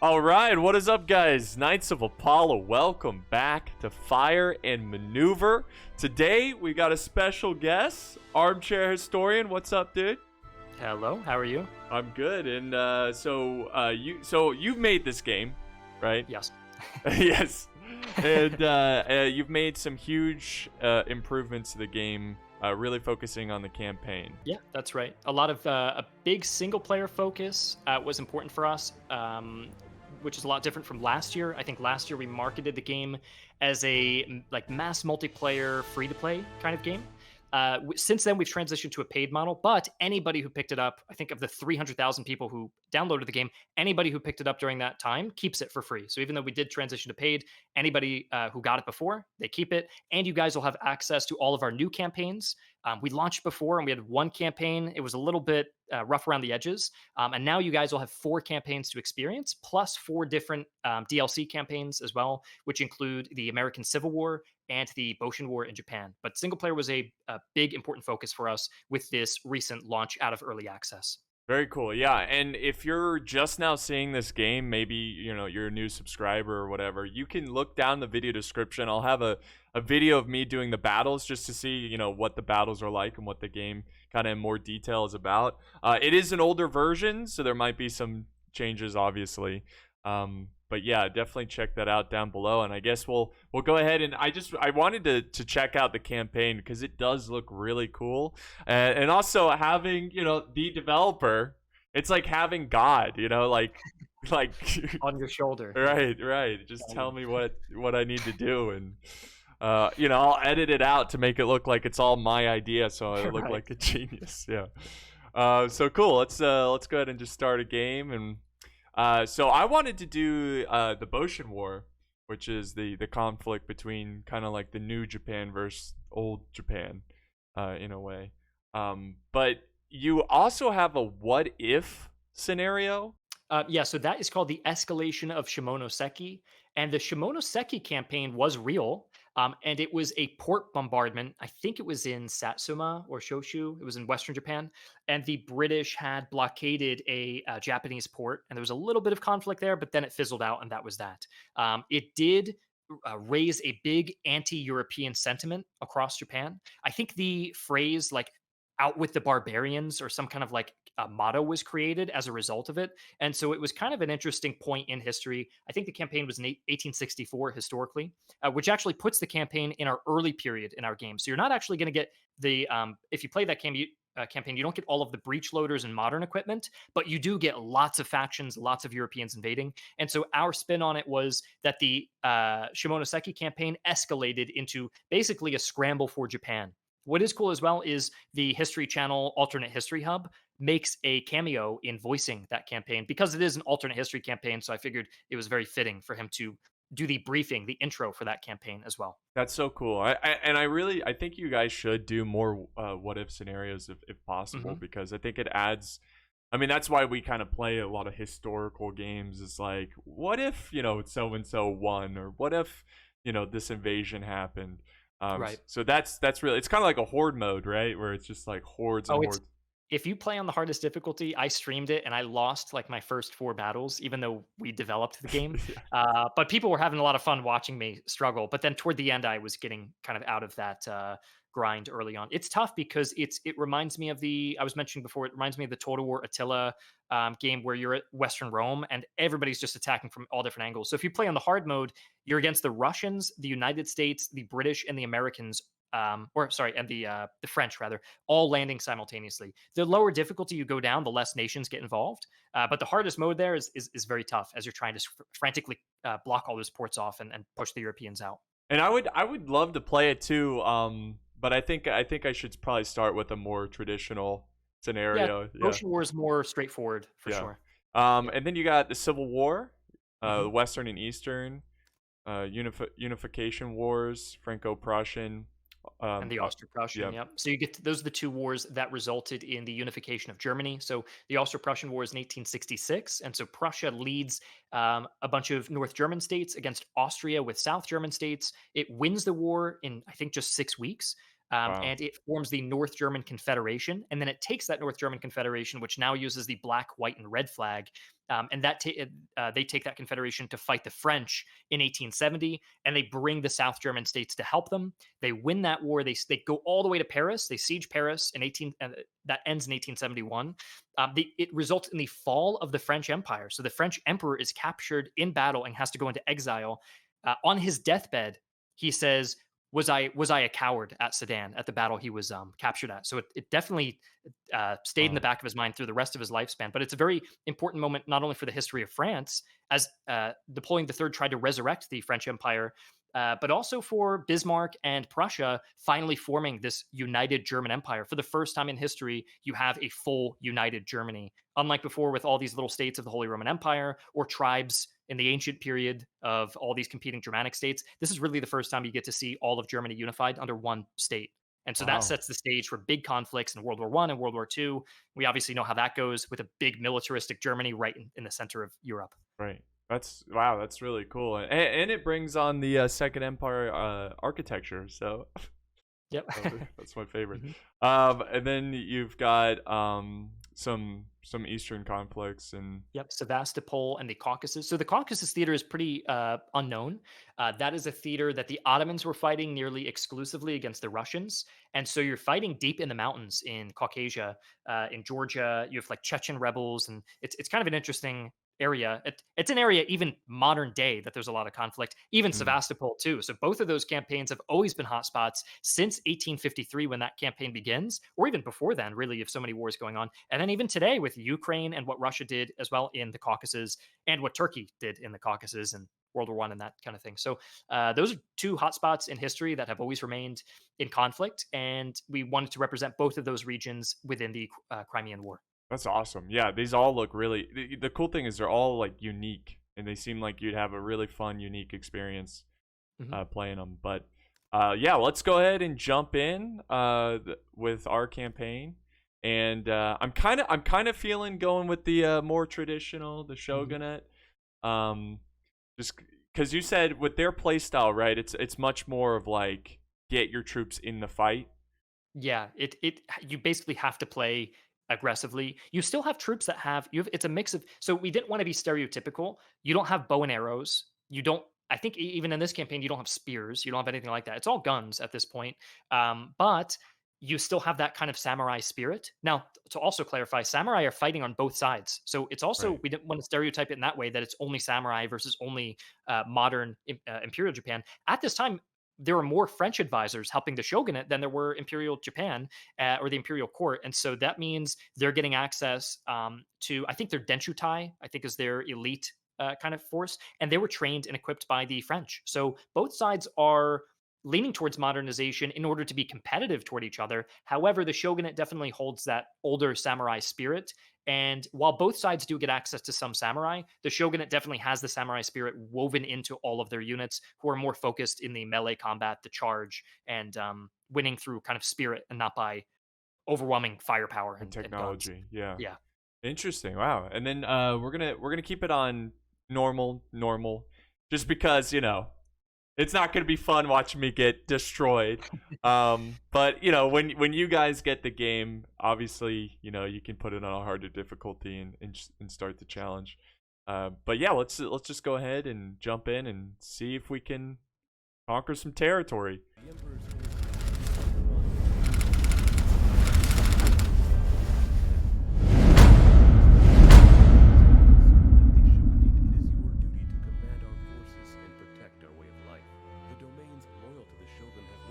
All right, what is up, guys? Knights of Apollo, welcome back to Fire and Maneuver. Today, we got a special guest, Armchair Historian. What's up, dude? Hello, how are you? I'm good, and so you've made this game, right? Yes. Yes, and you've made some huge improvements to the game, really focusing on the campaign. Yeah, that's right. A lot of a big single player focus was important for us, which is a lot different from last year. I think last year we marketed the game as a like mass multiplayer, free to play kind of game. Since then, we've transitioned to a paid model, but anybody who picked it up, I think of the 300,000 people who downloaded the game, anybody who picked it up during that time keeps it for free. So even though we did transition to paid, anybody who got it before, they keep it. And you guys will have access to all of our new campaigns. We launched before and we had one campaign. It was a little bit rough around the edges. And now you guys will have 4 campaigns to experience, plus 4 different DLC campaigns as well, which include the American Civil War and the Boshin War in Japan. But single player was a big, important focus for us with this recent launch out of early access. Very cool. Yeah, and if you're just now seeing this game, maybe you're a new subscriber or whatever, you can look down the video description. I'll have a video of me doing the battles just to see what the battles are like and what the game kind of in more detail is about. It is an older version, so there might be some changes, obviously. But yeah, definitely check that out down below. And I guess we'll go ahead, and I wanted to check out the campaign because it does look really cool. And also having, the developer, it's like having God, like On your shoulder. right. Just tell me what I need to do, and I'll edit it out to make it look like it's all my idea, so I look Right. like a genius. Yeah. So cool. Let's go ahead and just start a game. And so I wanted to do the Boshin War, which is the conflict between kind of like the new Japan versus old Japan, in a way. But you also have a what if scenario. Yeah, so that is called the escalation of Shimonoseki. And the Shimonoseki campaign was real. And it was a port bombardment. I think it was in Satsuma or Shoshu. It was in Western Japan. And the British had blockaded a Japanese port. And there was a little bit of conflict there, but then it fizzled out, and that was that. It did raise a big anti European sentiment across Japan. I think the phrase, like, out with the barbarians, or some kind of like a motto was created as a result of it. And so it was kind of an interesting point in history. I think the campaign was in 1864 historically, which actually puts the campaign in our early period in our game. So you're not actually going to get the, if you play that campaign, you don't get all of the breach loaders and modern equipment, but you do get lots of factions, lots of Europeans invading. And so our spin on it was that the Shimonoseki campaign escalated into basically a scramble for Japan. What is cool as well is the History Channel Alternate History Hub makes a cameo in voicing that campaign because it is an alternate history campaign. So I figured it was very fitting for him to do the briefing, the intro for that campaign as well. That's so cool. I think you guys should do more what if scenarios if possible, because I think it adds. I mean, that's why we kind of play a lot of historical games. It's like, what if so and so won, or what if this invasion happened. Right. So that's really, it's kind of like a horde mode, right? Where it's just like hordes and hordes. If you play on the hardest difficulty, I streamed it and I lost like my first 4 battles, even though we developed the game. But people were having a lot of fun watching me struggle. But then toward the end, I was getting kind of out of that grind early on. It's tough because it reminds me of I was mentioning before, it reminds me of the Total War Attila game where you're at Western Rome and everybody's just attacking from all different angles. So if you play on the hard mode, you're against the Russians, the United States, the British, and the Americans, and the French rather, all landing simultaneously. The lower difficulty you go down, the less nations get involved. But the hardest mode there is very tough as you're trying to frantically block all those ports off and push the Europeans out. And I would love to play it too. But I think I should probably start with a more traditional scenario. Yeah, Ocean War is more straightforward for sure. And then you got the Civil War, the Western and Eastern, Unification Wars, Franco-Prussian. And the Austro-Prussian, yeah. So you get those are the 2 wars that resulted in the unification of Germany. So the Austro-Prussian War is in 1866, and so Prussia leads a bunch of North German states against Austria with South German states. It wins the war in, I think, just 6 weeks. Wow. and it forms the North German Confederation. And then it takes that North German Confederation, which now uses the black, white, and red flag, and they take that confederation to fight the French in 1870, and they bring the South German states to help them. They win that war. They go all the way to Paris. They siege Paris in 18. That ends in 1871. It results in the fall of the French Empire. So the French emperor is captured in battle and has to go into exile. On his deathbed, he says, "Was I a coward at Sedan at the battle he was captured at?" So it definitely stayed in the Wow. back of his mind through the rest of his lifespan. But it's a very important moment, not only for the history of France, as Napoleon III tried to resurrect the French Empire, but also for Bismarck and Prussia finally forming this united German Empire. For the first time in history, you have a full united Germany. Unlike before, with all these little states of the Holy Roman Empire or tribes in the ancient period of all these competing Germanic states, this is really the first time you get to see all of Germany unified under one state. And so that Wow. sets the stage for big conflicts in World War I and World War II. We obviously know how that goes with a big militaristic Germany right in the center of Europe. Right. That's wow. That's really cool, and it brings on the Second Empire architecture. So Yep. that's my favorite. Mhm. And then you've got some Eastern conflicts and Yep, Sevastopol and the Caucasus. So the Caucasus theater is pretty unknown. That is a theater that the Ottomans were fighting nearly exclusively against the Russians, and so you're fighting deep in the mountains in Caucasia, in Georgia. You have like Chechen rebels, and it's kind of an interesting area. It's an area even modern day that there's a lot of conflict. Even mm, Sevastopol too. So both of those campaigns have always been hotspots since 1853 when that campaign begins, or even before then. Really, you have so many wars going on. And then even today with Ukraine and what Russia did as well in the Caucasus and what Turkey did in the Caucasus and World War I and that kind of thing. So those are two hotspots in history that have always remained in conflict, and we wanted to represent both of those regions within the Crimean War. that's awesome. Yeah, these all look really. The cool thing is they're all like unique, and they seem like you'd have a really fun, unique experience Mhm. playing them. But yeah, let's go ahead and jump in with our campaign. And I'm kind of feeling going with the more traditional, the Mhm. shogunate. Um, just because you said with their playstyle, right? It's much more of like get your troops in the fight. Yeah, it you basically have to play aggressively. You still have troops that have it's a mix of, so we didn't want to be stereotypical. You don't have bow and arrows. You don't I think even in this campaign you don't have spears. You don't have anything like that. It's all guns at this point. But you still have that kind of samurai spirit. Now, to also clarify, samurai are fighting on both sides. So it's also, Right. we didn't want to stereotype it in that way that it's only samurai versus only modern Imperial Japan. At this time, there were more French advisors helping the shogunate than there were Imperial Japan or the Imperial court, and so that means they're getting access to, I think, their Denshutai, I think, is their elite kind of force, and they were trained and equipped by the French. So both sides are leaning towards modernization in order to be competitive toward each other. However, the shogunate definitely holds that older samurai spirit. And while both sides do get access to some samurai, the shogunate definitely has the samurai spirit woven into all of their units, who are more focused in the melee combat, the charge, and winning through kind of spirit and not by overwhelming firepower And and guns. technology. Yeah. Yeah. Interesting. Wow. And then we're gonna keep it on normal, just because it's not gonna be fun watching me get destroyed. But when you guys get the game, obviously you can put it on a harder difficulty and start the challenge. But yeah, let's just go ahead and jump in and see if we can conquer some territory. The Emperor's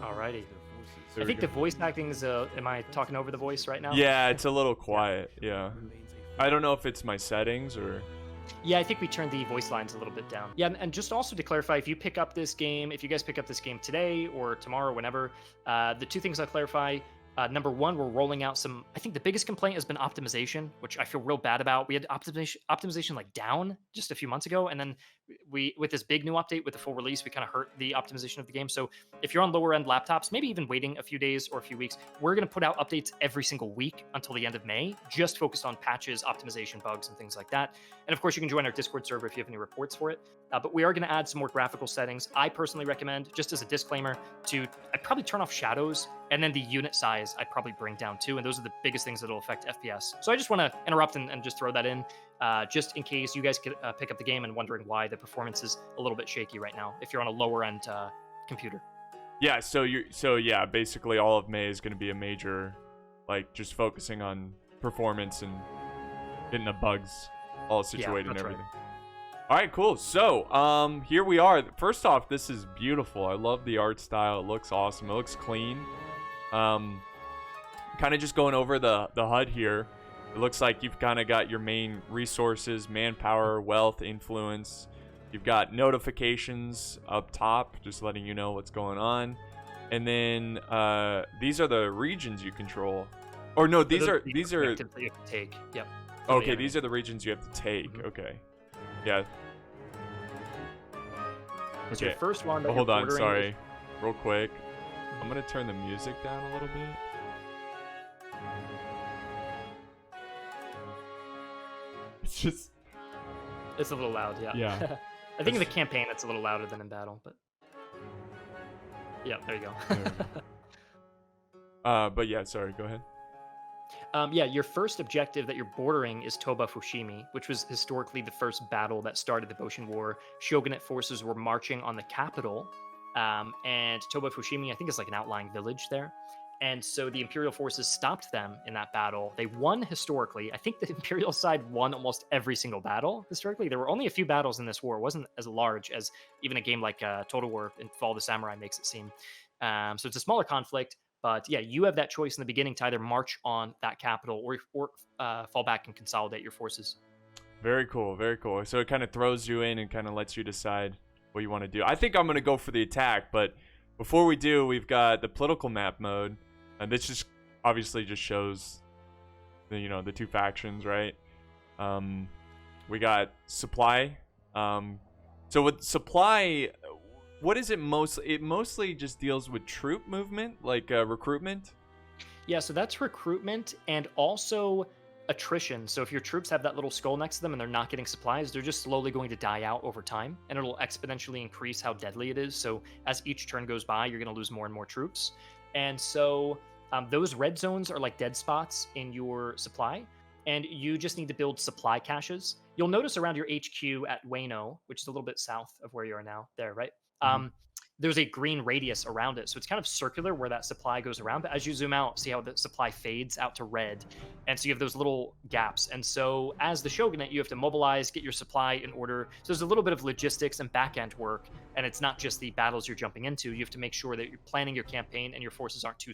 Alrighty. There I we think the go. voice acting is. Am I talking over the voice right now? Yeah, it's a little Yeah. quiet. Yeah. I don't know if it's my settings or. Yeah, I think we turned the voice lines a little bit down. Yeah, and just also to clarify, if you pick up this game, if you guys pick up this game today or tomorrow, whenever, the two things I'll clarify. Number one, we're rolling out some. I think the biggest complaint has been optimization, which I feel real bad about. We had optimization like down just a few months ago, and then with this big new update with the full release, we kind of hurt the optimization of the game. So if you're on lower end laptops, maybe even waiting a few days or a few weeks, we're going to put out updates every single week until the end of May, just focused on patches, optimization, bugs, and things like that. And of course, you can join our Discord server if you have any reports for it. But we are going to add some more graphical settings. I personally recommend, just as a disclaimer, I'd probably turn off shadows And then the unit size I'd probably bring down too. And those are the biggest things that'll affect FPS. So I just want to interrupt and just throw that in, just in case you guys could pick up the game and wondering why the performance is a little bit shaky right now if you're on a lower end computer. Yeah, so yeah, basically all of May is going to be a major, like, just focusing on performance and getting the bugs all situated and everything. Right. All right, cool. So, here we are. First off, this is beautiful. I love the art style. It looks awesome. It looks clean. Kind of just going over the HUD here. It looks like you've kind of got your main resources, manpower, wealth, influence. You've got notifications up top, just letting you know what's going on. And then these are the regions you control. Or no, these are that you have to take. Yep. Okay, these are the regions you have to take. Mm-hmm. Okay. Yeah. So your first one. Hold on, sorry. Real quick. I'm going to turn the music down a little bit. It's a little loud, yeah. Yeah. I think in the campaign it's a little louder than in battle, but yeah, there you go. But yeah, sorry, go ahead. Yeah, your first objective that you're bordering is Toba-Fushimi, which was historically the first battle that started the Boshin War. Shogunate forces were marching on the capital, and Toba-Fushimi, I think, is like an outlying village there. And so the Imperial forces stopped them in that battle. They won historically. I think the Imperial side won almost every single battle historically. There were only a few battles in this war. It wasn't as large as even a game like Total War in Fall of the Samurai makes it seem. So it's a smaller conflict. But yeah, you have that choice in the beginning to either march on that capital or fall back and consolidate your forces. Very cool, very cool. So it kind of throws you in and kind of lets you decide what you want to do. I think I'm going to go for the attack, but before we do, we've got the political map mode. And this just obviously just shows the, the two factions, right? We got supply. So with supply, what is it mostly? It mostly just deals with troop movement, like recruitment. Yeah, so that's recruitment and also attrition. So if your troops have that little skull next to them and they're not getting supplies, they're just slowly going to die out over time, and it'll exponentially increase how deadly it is. So as each turn goes by, you're going to lose more and more troops. And so those red zones are like dead spots in your supply, and you just need to build supply caches. You'll notice around your HQ at Wayno, which is a little bit south of where you are now, there, right? Mm-hmm. There's a green radius around it. So it's kind of circular where that supply goes around. But as you zoom out, see how the supply fades out to red. And so you have those little gaps. And so as the shogunate, you have to mobilize, get your supply in order. So there's a little bit of logistics and back-end work. And it's not just the battles you're jumping into. You have to make sure that you're planning your campaign and your forces aren't too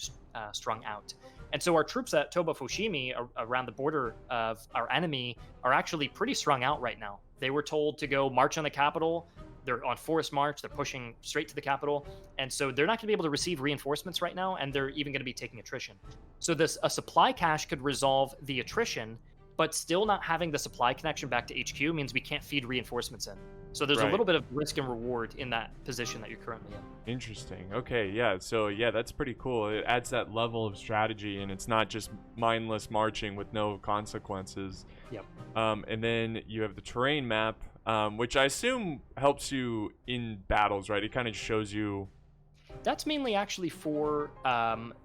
strung out. And so our troops at Toba-Fushimi around the border of our enemy are actually pretty strung out right now. They were told to go march on the capital. They're on forced march. They're pushing straight to the capital. And so they're not going to be able to receive reinforcements right now, and they're even going to be taking attrition. So a supply cache could resolve the attrition, but still not having the supply connection back to HQ means we can't feed reinforcements in. So there's a little bit of risk and reward in that position that you're currently in. Interesting. Okay, yeah. So yeah, that's pretty cool. It adds that level of strategy, and it's not just mindless marching with no consequences. Yep. And then you have the terrain map, which I assume helps you in battles, right? It kind of shows you. That's mainly actually for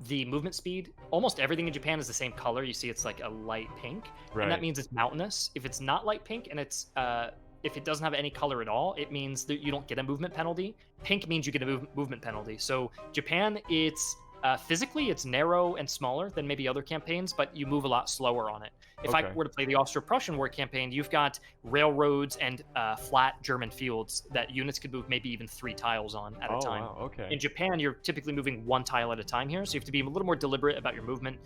the movement speed. Almost everything in Japan is the same color. You see it's like a light pink. Right. And that means it's mountainous. If it's not light pink and it's if it doesn't have any color at all, it means that you don't get a movement penalty. Pink means you get a movement penalty. So Japan, it's physically it's narrow and smaller than maybe other campaigns, but you move a lot slower on it. If I were to play the Austro-Prussian War campaign, you've got railroads and flat German fields that units could move maybe even 3 tiles on at a time. Wow, okay. In Japan, you're typically moving 1 tile at a time here, so you have to be a little more deliberate about your movement.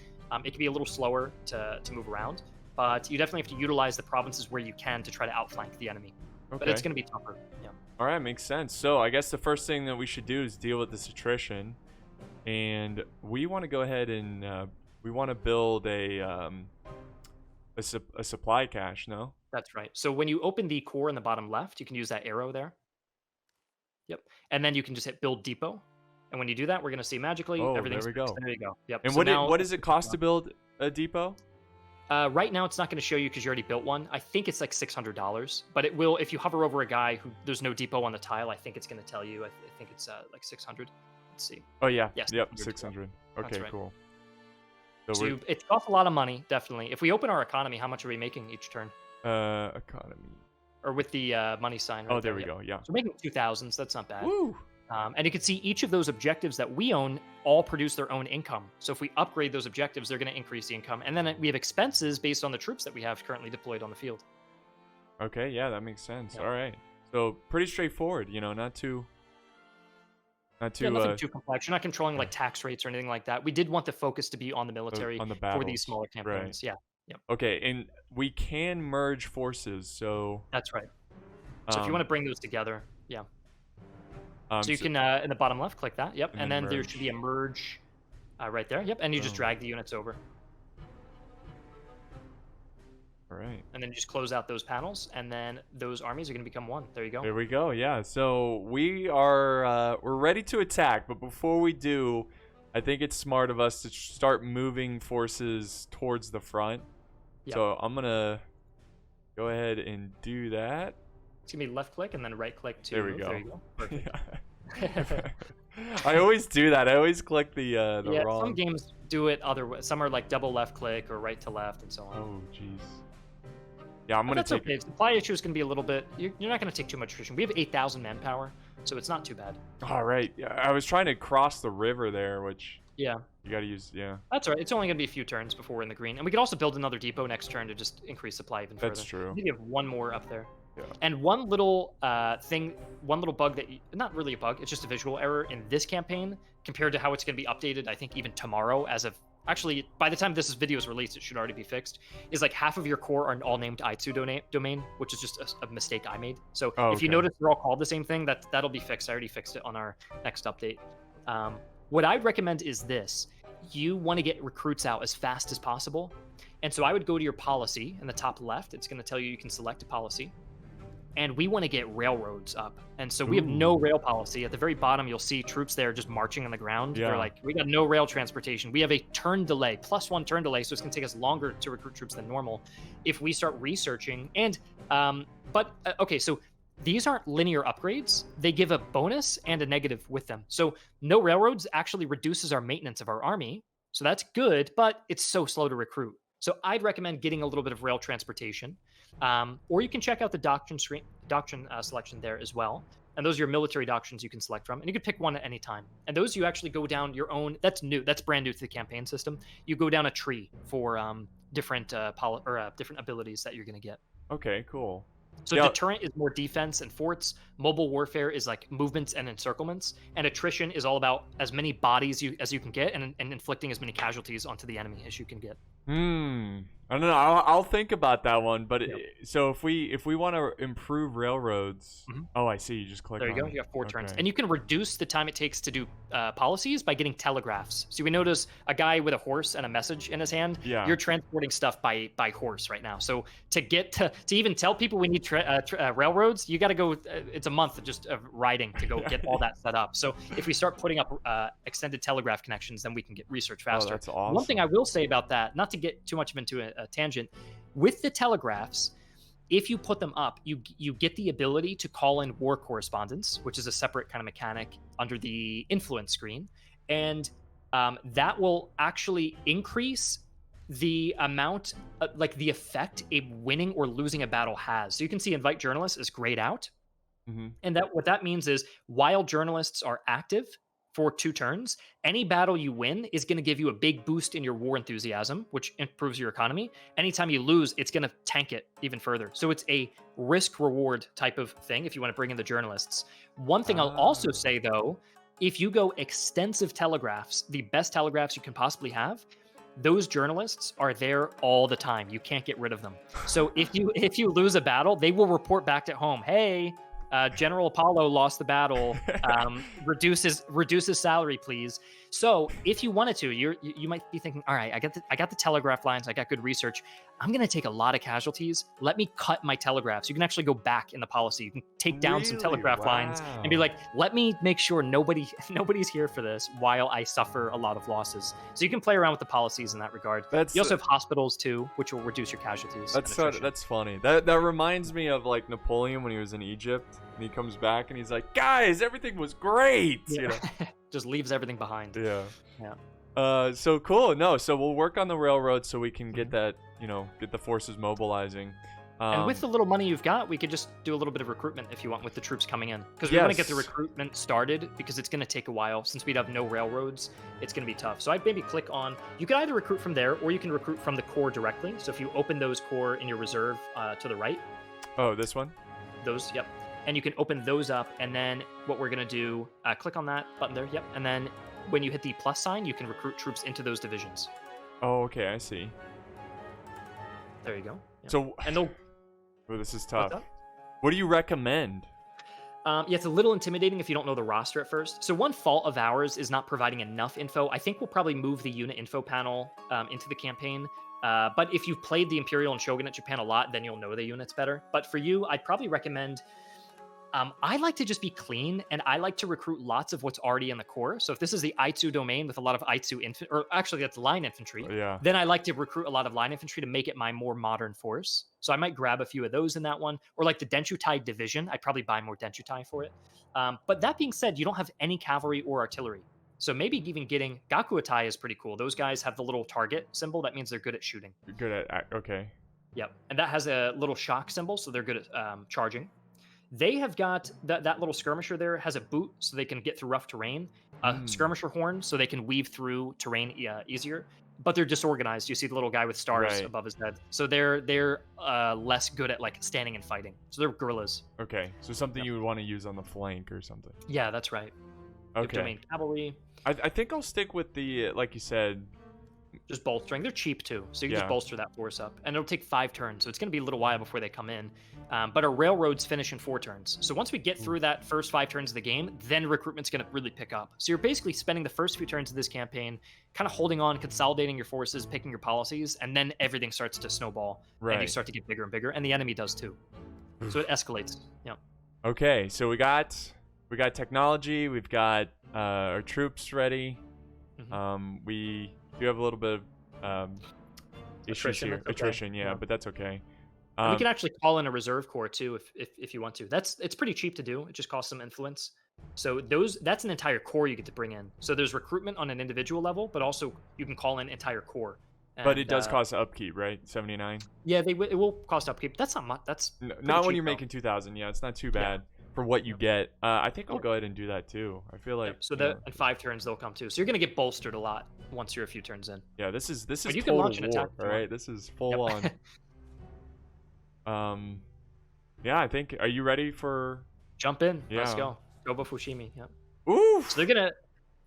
It can be a little slower to move around, but you definitely have to utilize the provinces where you can to try to outflank the enemy. Okay. But it's going to be tougher. Yeah. All right, makes sense. So I guess the first thing that we should do is deal with this attrition, and we want to go ahead and we want to build a supply cache. No? That's right. So when you open the core in the bottom left, you can use that arrow there. Yep. And then you can just hit build depot. And when you do that, we're going to see magically everything's there we go. There you go. Yep. And so what does it cost to build a depot? Right now, it's not going to show you because you already built one. I think it's like $600, but it will if you hover over a guy who there's no depot on the tile. I think it's going to tell you. I think it's like 600 let's see. Oh yeah. Yes. Yep. 600. Okay. Right. Cool. So we're it costs a lot of money, definitely. If we open our economy, how much are we making each turn? economy. Or with the money sign. Right Oh, there we yep. go. Yeah. So we're making 2,000. So that's not bad. Woo. And you can see each of those objectives that we own all produce their own income. So if we upgrade those objectives, they're going to increase the income. And then we have expenses based on the troops that we have currently deployed on the field. Okay, yeah, that makes sense. Yep. All right. So pretty straightforward, you know, not too nothing too complex. You're not controlling like tax rates or anything like that. We did want the focus to be on the military on the for these battles. smaller campaigns. Right. Yeah. Yep. Okay, and we can merge forces, so That's right. So if you want to bring those together, yeah. So you can in the bottom left click that. Yep. And then there should be a merge right there. Yep. And you just drag the units over. All right. And then you just close out those panels, and then those armies are going to become one. There you go. There we go. Yeah. So we are we're ready to attack, but before we do, I think it's smart of us to start moving forces towards the front. Yep. So I'm gonna go ahead and do that. It's gonna be left click and then right click to. There we go. There you go. Perfect. I always do that. I always click the wrong. Some games do it other way. Some are like double left click or right to left and so on. Oh jeez. Yeah, I'm gonna that's take. Okay. Supply issue is gonna be a little bit. You're not gonna take too much attrition. We have 8,000 manpower, so it's not too bad. All right. Yeah, I was trying to cross the river there, which. Yeah. You gotta use. Yeah. That's all right. It's only gonna be a few turns before we're in the green, and we could also build another depot next turn to just increase supply even further. That's true. Maybe you have one more up there. Yeah. And one little one little bug that not really a bug, it's just a visual error in this campaign compared to how it's going to be updated. I think even tomorrow, as of actually by the time this video is released, it should already be fixed. Is like half of your core are all named Aitsu domain, which is just a mistake I made. So if you notice they're all called the same thing, that'll be fixed. I already fixed it on our next update. What I'd recommend is this: you want to get recruits out as fast as possible, and so I would go to your policy in the top left. It's going to tell you can select a policy. And we want to get railroads up. And so we have no rail policy. At the very bottom, you'll see troops there just marching on the ground. Yeah. They're like, we got no rail transportation. We have a turn delay, +1 turn delay. So it's going to take us longer to recruit troops than normal if we start researching. And, okay, so these aren't linear upgrades. They give a bonus and a negative with them. So no railroads actually reduces our maintenance of our army. So that's good, but it's so slow to recruit. So I'd recommend getting a little bit of rail transportation. Or you can check out the doctrine selection there as well. And those are your military doctrines you can select from. And you can pick one at any time. And those you actually go down your own. That's new. That's brand new to the campaign system. You go down a tree for different abilities that you're going to get. Okay, cool. So deterrent is more defense and forts. Mobile warfare is like movements and encirclements. And attrition is all about as many bodies as you can get and inflicting as many casualties onto the enemy as you can get. I don't know. I'll think about that one. But so if we want to improve railroads, oh, I see. You just click. There you go. You got 4 turns, and you can reduce the time it takes to do policies by getting telegraphs. So we notice a guy with a horse and a message in his hand. Yeah. You're transporting stuff by horse right now. So to get to even tell people we need railroads, you got to go. It's a month just of riding to go get all that set up. So if we start putting up extended telegraph connections, then we can get research faster. Oh, that's awesome. One thing I will say about that, not to get too much into a tangent, with the telegraphs, if you put them up, you get the ability to call in war correspondence, which is a separate kind of mechanic under the influence screen, and that will actually increase the amount, like the effect a winning or losing a battle has. So you can see invite journalists is grayed out, and that what that means is while journalists are active for 2 turns, any battle you win is going to give you a big boost in your war enthusiasm, which improves your economy. Anytime you lose, it's going to tank it even further. So it's a risk-reward type of thing if you want to bring in the journalists. One thing I'll also say, though, if you go extensive telegraphs, the best telegraphs you can possibly have, those journalists are there all the time. You can't get rid of them. So if you lose a battle, they will report back at home, hey, General Apollo lost the battle. Reduce his salary, please. So if you wanted to, you might be thinking, all right, I got the telegraph lines. I got good research. I'm going to take a lot of casualties. Let me cut my telegraphs. You can actually go back in the policy. You can take down some telegraph lines and be like, let me make sure nobody's here for this while I suffer a lot of losses. So you can play around with the policies in that regard. You also have hospitals too, which will reduce your casualties. That's funny. That reminds me of like Napoleon when he was in Egypt and he comes back and he's like, guys, everything was great. Yeah. You know? Just leaves everything behind. Yeah. Yeah. So cool. No, so we'll work on the railroad so we can get Mhm. that, get the forces mobilizing. And with the little money you've got, we could just do a little bit of recruitment if you want with the troops coming in. Because we want to get the Yes. recruitment started because it's going to take a while. Since we'd have no railroads, it's going to be tough. So I'd maybe click on, you can either recruit from there or you can recruit from the core directly. So if you open those core in your reserve to the right, Oh, this one? those, yep. And you can open those up. And then what we're going to do, click on that button there, yep. And then when you hit the plus sign, you can recruit troops into those divisions. Oh, okay, I see. There you go. Yep. So, and they'll oh, this is tough. up? What do you recommend? Yeah, it's a little intimidating if you don't know the roster at first. So one fault of ours is not providing enough info. I think we'll probably move the unit info panel into the campaign. But if you've played the Imperial and Shogunate Japan a lot, then you'll know the units better. But for you, I'd probably recommend... I like to just be clean, and I like to recruit lots of what's already in the core. So if this is the Aitsu domain with a lot of Aitsu infantry, or actually that's line infantry, Yeah. then I like to recruit a lot of line infantry to make it my more modern force. So I might grab a few of those in that one, or like the Denshutai division. I'd probably buy more Denshutai for it. But that being said, you don't have any cavalry or artillery. So maybe even getting Gakuatai is pretty cool. Those guys have the little target symbol. That means they're good at shooting. Good at, okay. Yep. And that has a little shock symbol, so they're good at charging. They have got that little skirmisher there has a boot so they can get through rough terrain, a skirmisher horn so they can weave through terrain easier, but they're disorganized. You see the little guy with stars above his head. So they're less good at like standing and fighting. So they're guerrillas. Okay, so something you would want to use on the flank or something. Yeah, that's right. Okay. Domain cavalry. I think I'll stick with the, like you said, just bolstering. They're cheap too, so you can just bolster that force up, and it'll take 5 turns, so it's going to be a little while before they come in. But our railroads finish in 4 turns, so once we get through that first 5 turns of the game, then recruitment's going to really pick up. So you're basically spending the first few turns of this campaign kind of holding on, consolidating your forces, picking your policies, and then everything starts to snowball, and you start to get bigger and bigger, and the enemy does too. So it escalates. Yeah. Okay, so we got technology, we've got our troops ready. We do have a little bit of issues here. Attrition, yeah, but that's okay. We can actually call in a reserve corps too if you want to. It's pretty cheap to do. It just costs some influence. So that's an entire corps you get to bring in. So there's recruitment on an individual level, but also you can call in entire corps. But it does cost upkeep, right? 79. Yeah, it will cost upkeep. That's not much. That's not when you're making 2,000. Yeah, it's not too bad for what you get. I think I'll go ahead and do that too. I feel like so that in 5 turns they'll come too. So you're gonna get bolstered a lot once you're a few turns in. Yeah, this is you total can launch an war. attack All right, this is full on. Yeah, I think. Are you ready for? Jump in. Yeah. Let's go. Toba-Fushimi. Yeah. Ooh. So they're gonna.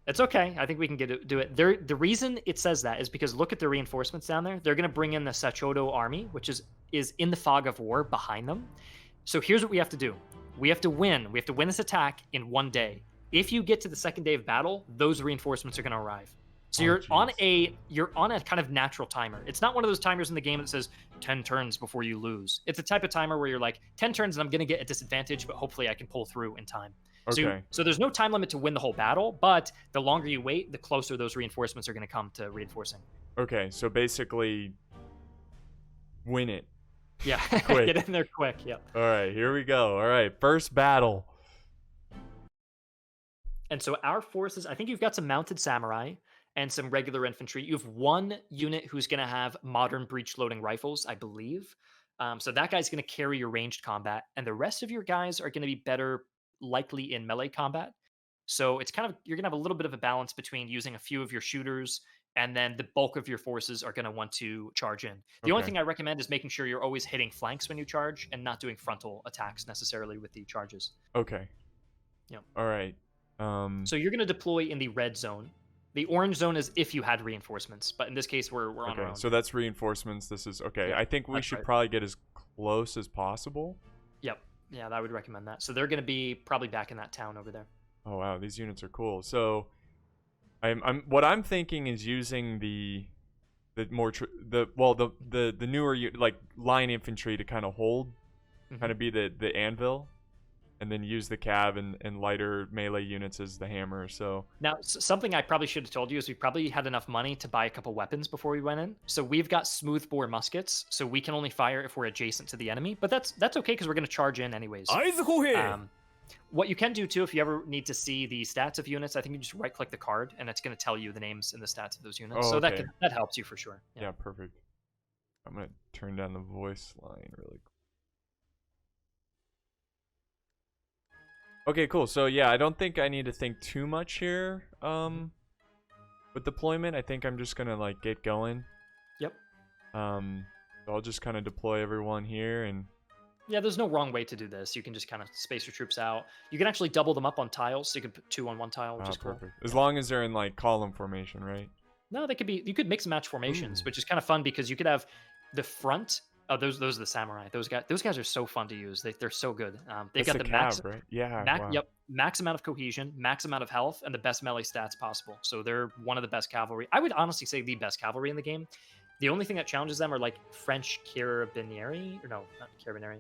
It's okay. I think we can do it. The reason it says that is because look at the reinforcements down there. They're gonna bring in the Sachodo army, which is in the fog of war behind them. So here's what we have to do. We have to win. We have to win this attack in 1 day. If you get to the second day of battle, those reinforcements are going to arrive. So you're on a kind of natural timer. It's not one of those timers in the game that says 10 turns before you lose. It's a type of timer where you're like 10 turns and I'm going to get a disadvantage, but hopefully I can pull through in time. Okay. So there's no time limit to win the whole battle, but the longer you wait, the closer those reinforcements are going to come to reinforcing. Okay, so basically, win it. Yeah, get in there quick. Yeah. All right, here we go. All right, first battle. And so our forces, I think you've got some mounted samurai and some regular infantry. You have 1 unit who's going to have modern breech loading rifles, I believe. So that guy's going to carry your ranged combat, and the rest of your guys are going to be better likely in melee combat. So it's kind of, you're going to have a little bit of a balance between using a few of your shooters, and then the bulk of your forces are going to want to charge in. The only thing I recommend is making sure you're always hitting flanks when you charge and not doing frontal attacks necessarily with the charges. Okay. Yeah. All right. So you're going to deploy in the red zone. The orange zone is if you had reinforcements, but in this case, we're on our own. So that's reinforcements. This is okay. Yeah, I think we should probably get as close as possible. Yep. Yeah, I would recommend that. So they're going to be probably back in that town over there. Oh wow, these units are cool. So, what I'm thinking is using the newer like line infantry to kind of hold, kind of be the anvil, and then use the cav and lighter melee units as the hammer. So now something I probably should have told you is we probably had enough money to buy a couple weapons before we went in. So we've got smoothbore muskets, so we can only fire if we're adjacent to the enemy. But that's okay because we're going to charge in anyways. What you can do too, if you ever need to see the stats of units, I think you just right-click the card, and it's going to tell you the names and the stats of those units. Oh, So okay. that helps you for sure. Yeah, perfect. I'm gonna turn down the voice line really quick. Okay, cool. So yeah, I don't think I need to think too much here. With deployment, I think I'm just gonna like get going. Yep. So I'll just kind of deploy everyone here and. Yeah, there's no wrong way to do this. You can just kind of space your troops out. You can actually double them up on tiles, so you can put 2 on one tile, which is cool. Perfect. As long as they're in like column formation, right? No, they could be. You could mix and match formations, Ooh. which is kind of fun because you could have the front. Oh, those are the samurai. Those guys are so fun to use. They're so good. They've That's got the cav, max, right? Yeah. Wow. yep, max amount of cohesion, max amount of health, and the best melee stats possible. So they're one of the best cavalry. I would honestly say the best cavalry in the game. The only thing that challenges them are like French carabinieri, or no, not carabinieri.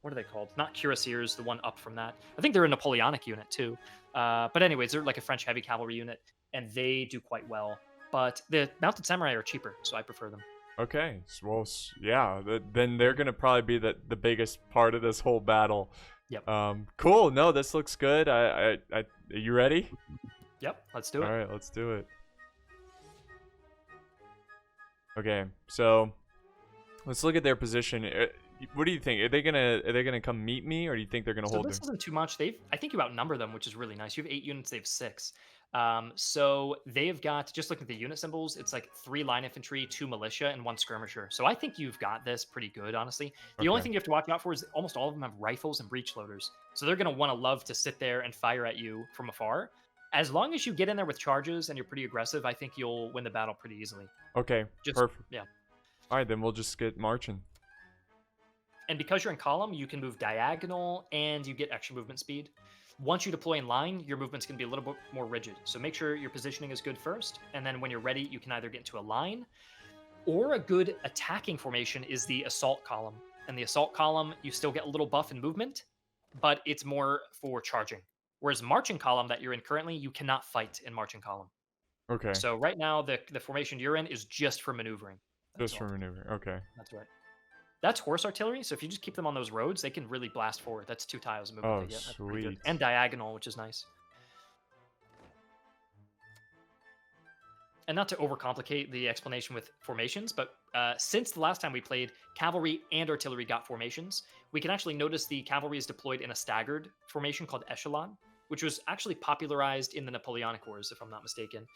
What are they called? Not cuirassiers, the one up from that. I think they're a Napoleonic unit too. But anyways, they're like a French heavy cavalry unit, and they do quite well. But the mounted samurai are cheaper, so I prefer them. Okay. Well, yeah. Then they're gonna probably be the biggest part of this whole battle. Yep. Cool. No, this looks good. Are you ready? Yep. Let's do it. All right, let's do it. Okay, so let's look at their position. What do you think? Are they gonna come meet me, or do you think they're gonna So hold this their... isn't too much. I think you outnumber them, which is really nice. You have 8 units, they have 6. So they've got, just looking at the unit symbols, it's like 3 line infantry, 2 militia, and 1 skirmisher. So I think you've got this pretty good, honestly. The only Okay. thing you have to watch out for is almost all of them have rifles and breech loaders. So they're going to want to love to sit there and fire at you from afar. As long as you get in there with charges and you're pretty aggressive, I think you'll win the battle pretty easily. Okay, Just, perfect. yeah. All right, then we'll just get marching. And because you're in column, you can move diagonal and you get extra movement speed. Once you deploy in line, your movement's going to be a little bit more rigid. So make sure your positioning is good first. And then when you're ready, you can either get into a line, or a good attacking formation is the assault column. And the assault column, you still get a little buff in movement, but it's more for charging. Whereas marching column that you're in currently, you cannot fight in marching column. Okay, So right now, the formation you're in is just for maneuvering. That's just for all. maneuver. Okay. That's right. That's horse artillery, so if you just keep them on those roads, they can really blast forward. That's 2 tiles of movement Oh, they get. That's pretty good. sweet. And diagonal, which is nice. And not to overcomplicate the explanation with formations, but since the last time we played, cavalry and artillery got formations. We can actually notice the cavalry is deployed in a staggered formation called echelon, which was actually popularized in the Napoleonic Wars, if I'm not mistaken.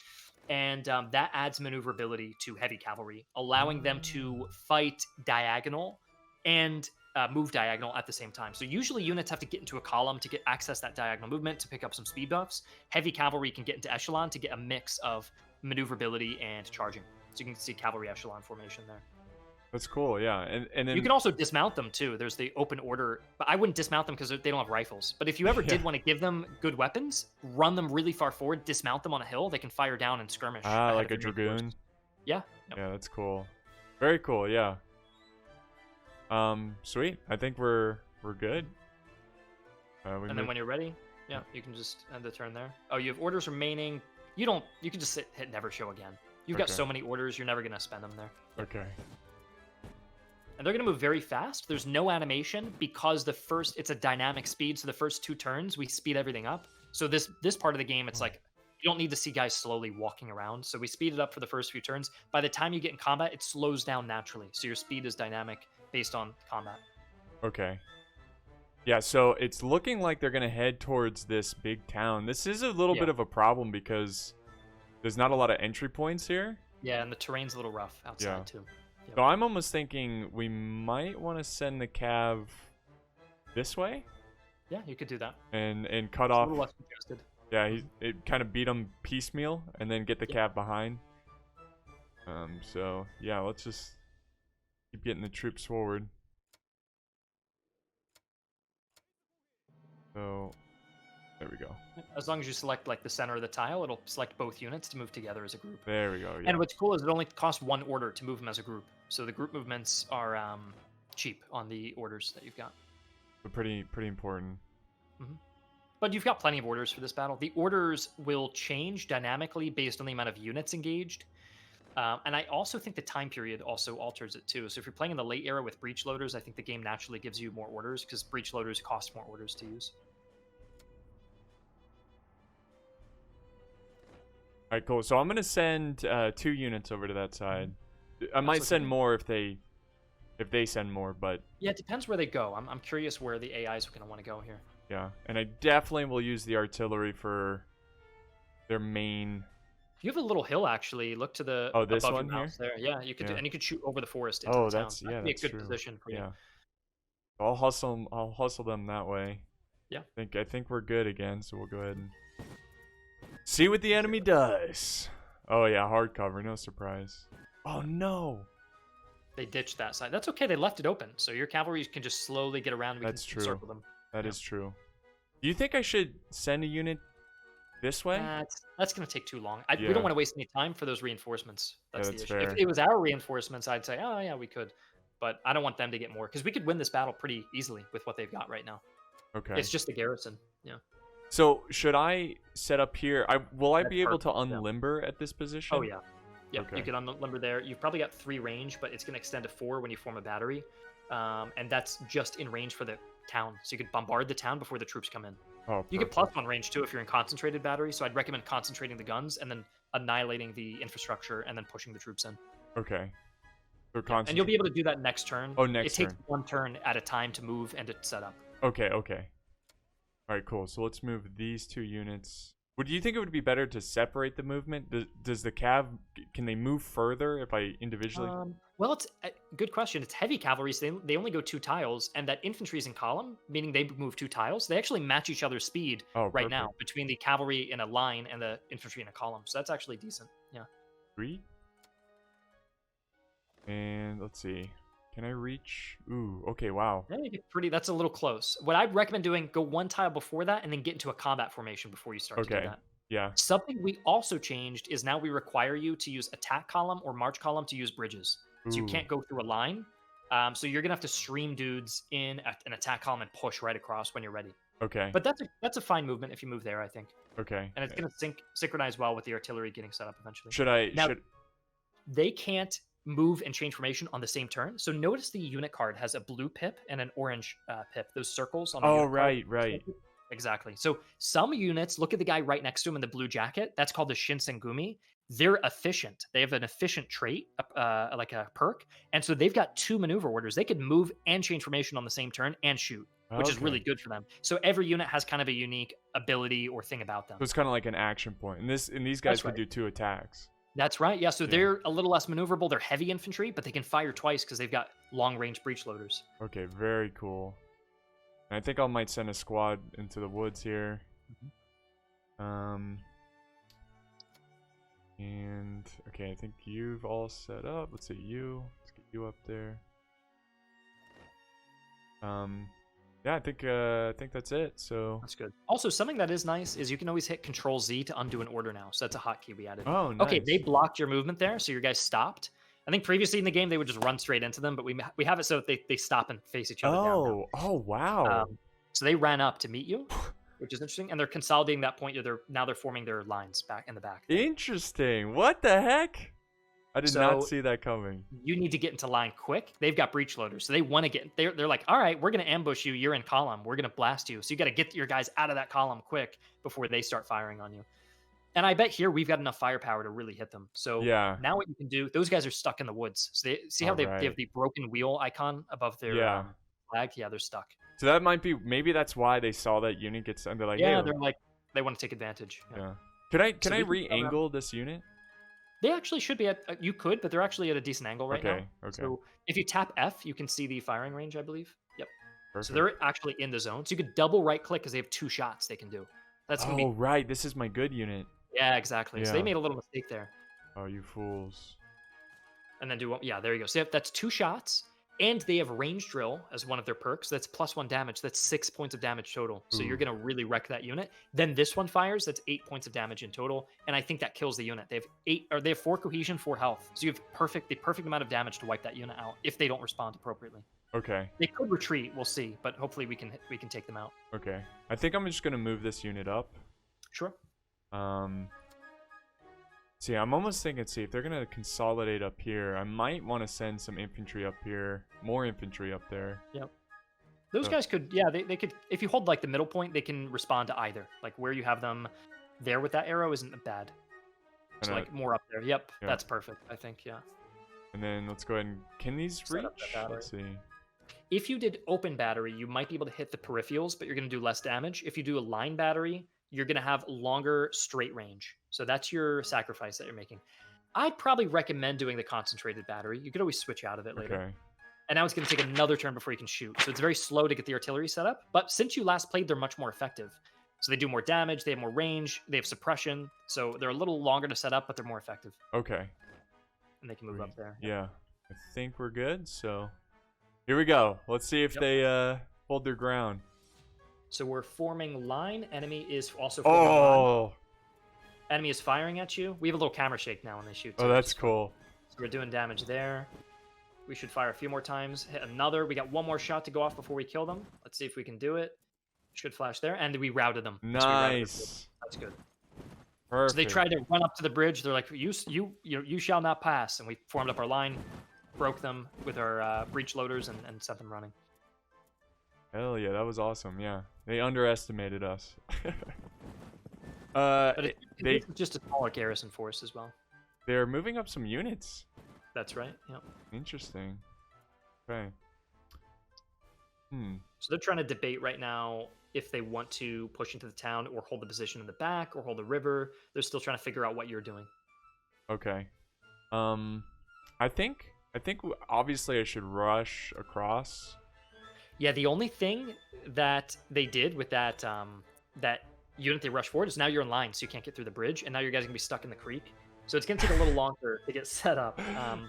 And that adds maneuverability to heavy cavalry, allowing them to fight diagonal and move diagonal at the same time. So usually units have to get into a column to get access that diagonal movement to pick up some speed buffs. Heavy cavalry can get into echelon to get a mix of maneuverability and charging. So you can see cavalry echelon formation there. That's cool. Yeah, and then You can also dismount them too. There's the open order, but I wouldn't dismount them because they don't have rifles. But if you ever did want to give them good weapons, run them really far forward, dismount them on a hill, they can fire down and skirmish. like a dragoon. Yeah. Yep. Yeah, that's cool. Very cool. Yeah. Sweet. I think we're good. And then when you're ready, yeah, you can just end the turn there. Oh, you have orders remaining. You can just hit never show again. You've got so many orders, you're never gonna spend them there. Okay. And they're going to move very fast. There's no animation because it's a dynamic speed. So the first 2 turns, we speed everything up. So this part of the game, it's like, you don't need to see guys slowly walking around. So we speed it up for the first few turns. By the time you get in combat, it slows down naturally. So your speed is dynamic based on combat. Okay. Yeah, so it's looking like they're going to head towards this big town. This is a little bit of a problem because there's not a lot of entry points here. Yeah, and the terrain's a little rough outside too. So I'm almost thinking we might want to send the cav this way. Yeah, you could do that. And cut off. A little less congested. Yeah, it kind of beat him piecemeal and then get the cav behind. So yeah, let's just keep getting the troops forward. So there we go. As long as you select like the center of the tile, it'll select both units to move together as a group. There we go. Yeah. And what's cool is it only costs 1 order to move them as a group. So the group movements are cheap on the orders that you've got. But pretty important. Mm-hmm. But you've got plenty of orders for this battle. The orders will change dynamically based on the amount of units engaged. And I also think the time period also alters it too. So if you're playing in the late era with breech loaders, I think the game naturally gives you more orders because breech loaders cost more orders to use. right, cool. So I'm gonna send 2 units over to that side. I might looking send good. more if they send more, but Yeah, it depends where they go. I'm curious where the AIs are going to want to go here. yeah. And I definitely will use the artillery for their main. You have a little hill actually. Look to the Oh, this above your one here? mouse there. Yeah, you could do, Yeah. and you could shoot over the forest into the Oh, town. That yeah, could be a that's good true. position for you. Yeah. I'll hustle them that way. Yeah. I think we're good again, so we'll go ahead and see what the enemy does. Oh yeah, hard cover, no surprise. Oh no. They ditched that side. That's okay. They left it open, so your cavalry can just slowly get around. We That's can true. circle them. That Yeah. is true. Do you think I should send a unit this way? That's going to take too long. We Yeah. don't want to waste any time for those reinforcements. That's the that's issue. If fair. it was our reinforcements, I'd say, oh yeah, we could. But I don't want them to get more because we could win this battle pretty easily with what they've got right now. Okay. It's just the garrison. Yeah. So should I set up here? Will I That's be able to perfect, yeah. unlimber at this position? Oh yeah. Yep, Okay. you can unlimber there. You've probably got 3 range, but it's going to extend to 4 when you form a battery. And that's just in range for the town. So you could bombard the town before the troops come in. Oh, You get perfect. +1 range too if you're in concentrated battery. So I'd recommend concentrating the guns and then annihilating the infrastructure and then pushing the troops in. Okay. So And you'll be able to do that next turn. Oh, next It takes turn. 1 turn at a time to move and to set up. Okay. All right, cool. So let's move these 2 units. Would you think it would be better to separate the movement? Does the cav, can they move further if I individually? Well, it's a good question. It's heavy cavalry, so they only go 2 tiles, and that infantry is in column, meaning they move 2 tiles. They actually match each other's speed Oh, right now perfect. between the cavalry in a line and the infantry in a column. So that's actually decent. Yeah. 3. And let's see. Can I reach? Ooh, okay, wow. Yeah, you get pretty. That's a little close. What I'd recommend doing: go 1 tile before that, and then get into a combat formation before you start to do Okay. that. Yeah. Something we also changed is now we require you to use attack column or march column to use bridges. So you Ooh. can't go through a line. So you're gonna have to stream dudes in an attack column and push right across when you're ready. Okay. But that's a fine movement if you move there, I think, Okay. and it's gonna synchronize well with the artillery getting set up eventually. Should I? Now, Should? they can't move and change formation on the same turn. So notice the unit card has a blue pip and an orange pip. Those circles on the Oh, unit card. right. Exactly. So some units, look at the guy right next to him in the blue jacket. That's called the Shinsengumi. They're efficient. They have an efficient trait, like a perk. And so they've got 2 maneuver orders. They could move and change formation on the same turn and shoot, which is really Okay. good for them. So every unit has kind of a unique ability or thing about them. So it's kind of like an action point, and these guys That's could right. do 2 attacks. That's right. Yeah. So Yeah. they're a little less maneuverable. They're heavy infantry, but they can fire twice because they've got long range breech loaders. Okay, very cool. And I think I might send a squad into the woods here. And okay, I think you've all set up. Let's see you. Let's get you up there. Yeah, I think that's it. So. That's good. Also, something that is nice is you can always hit Control Z to undo an order now. So that's a hotkey we added. Oh, nice. Okay, they blocked your movement there, so your guys stopped. I think previously in the game they would just run straight into them, but we have it so they stop and face each other down now. Oh wow. So they ran up to meet you, which is interesting, and they're consolidating that point. They're forming their lines back in the back. Interesting. What the heck? I did not So- see that coming. You need to get into line quick. They've got breech loaders, so they want to get. They're like, all right, we're gonna ambush you. You're in column. We're gonna blast you. So you got to get your guys out of that column quick before they start firing on you. And I bet here we've got enough firepower to really hit them. So Yeah. now what you can do, those guys are stuck in the woods. So they see how they Alright. have the broken wheel icon above their Yeah. flag? Yeah, they're stuck. So that might be, maybe that's why they saw that unit get sent. They're like, Yeah, hey, they're like, they want to take advantage. Yeah. yeah. Can I So we can go around- re-angle this unit? They actually should be at, you could, but they're actually at a decent angle right now. Okay. Okay. So if you tap F, you can see the firing range, I believe. Yep. Perfect. So they're actually in the zone. So you could double right click because they have 2 shots they can do. That's going to Oh be, right, this is my good unit. yeah, exactly. So they Yeah. made a little mistake there. Oh, you fools. And then yeah, there you go. So that's 2 shots. And they have range drill as one of their perks. That's +1 damage. That's 6 points of damage total. So you're Ooh. going to really wreck that unit. Then this one fires. That's 8 points of damage in total. And I think that kills the unit. They have 4 cohesion, 4 health. So you have the perfect amount of damage to wipe that unit out if they don't respond appropriately. Okay. They could retreat. We'll see. But hopefully we can take them out. Okay. I think I'm just gonna move this unit up. Sure. See, I'm almost thinking, see, if they're gonna consolidate up here, I might want to send some infantry up here, more infantry up there. Yep. Those So- guys could, yeah, they could, if you hold like the middle point, they can respond to either. Like where you have them there with that arrow isn't bad. So Kinda, like more up there. Yep, yeah. that's perfect. I think, yeah. And then let's go ahead and can these Set up that reach? battery. Let's see. If you did open battery, you might be able to hit the peripherals, but you're going to do less damage. If you do a line battery, you're going to have longer straight range. So that's your sacrifice that you're making. I'd probably recommend doing the concentrated battery. You could always switch out of it later. Okay. And now it's going to take another turn before you can shoot. So it's very slow to get the artillery set up. But since you last played, they're much more effective. So they do more damage, they have more range, they have suppression. So they're a little longer to set up, but they're more effective. Okay. And they can move up there. Yeah. I think we're good. So here we go. Let's see if they hold their ground. So we're forming line. Enemy is also forming line. Oh. Enemy is firing at you. We have a little camera shake now when they shoot. Oh, that's cool. So we're doing damage there. We should fire a few more times. Hit another. We got one more shot to go off before we kill them. Let's see if we can do it. Should flash there. And we routed them. So we routed them. Nice. That's good. Perfect. So they tried to run up to the bridge. They're like, you shall not pass. And we formed up our line, broke them with our breach loaders, and sent them running. Hell yeah, that was awesome. Yeah, they underestimated us. But it's just a smaller garrison force as well. They're moving up some units. That's right. Yep. Interesting. Okay. So they're trying to debate right now if they want to push into the town or hold the position in the back or hold the river. They're still trying to figure out what you're doing. Okay. I think obviously I should rush across. Yeah, the only thing that they did with that that unit they rushed forward is now you're in line, so you can't get through the bridge, and now your guys are gonna be stuck in the creek. So it's gonna take a little longer to get set up.